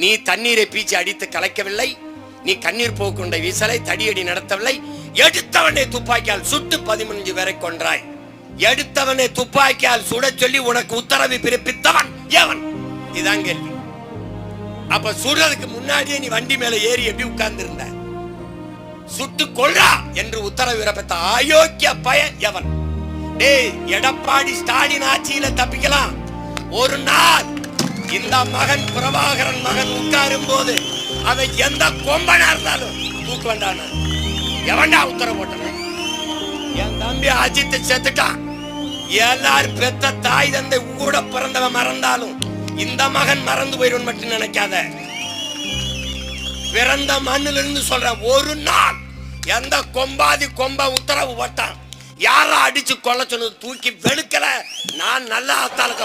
நீ தண்ணீரை பீச்சி அடித்து கலைக்கவில்லை, நீ கண்ணீர் போக்குண்ட வீசலை தடியடி நடத்தவில்லை, எடுத்தவனை துப்பாக்கியால் சுட்டு 15 பேரை கொன்றாய். எடுத்தவனை துப்பாக்கியால் சுட சொல்லி உனக்கு உத்தரவு பிறப்பித்தவன் எவன்? இதான் கேள்வி. அப்ப சுடுறதுக்கு முன்னாடியே நீ வண்டி மேல ஏறி எப்படி உட்கார்ந்து இருந்த? சுட்டு கொல்றா என்று உத்தரவு பிறப்பித்த அயோக்கிய பய எவன்? டேய், எடப்பாடி ஸ்டாலின் ஆட்சியில தப்பிக்கலாம். ஒரு நாள் இந்த மகன் பிரபாகரன் மகன் உட்காரும் போது அவன் எந்த கொம்பனா இருந்தாலும் தூக்க வேண்டான எவன்டா உத்தரவு போட்டான்? என் தம்பி அஜித் செத்துட்டான். எல்லாரும் பெத்த தாய் தந்தை கூட பிறந்தவன் மறந்தாலும் இந்த மகன் மறந்து போயிடும் மட்டும் நினைக்காத. பிறந்த மண்ணிலிருந்து சொல்ற, ஒரு நாள் எந்த கொம்பாதி கொம்ப உத்தரவு போட்டான், யாரா அடிச்சு கொல்ல சொன்னது தூக்கி வெளுக்கல, நான் நல்ல ஆத்தாளுக்கு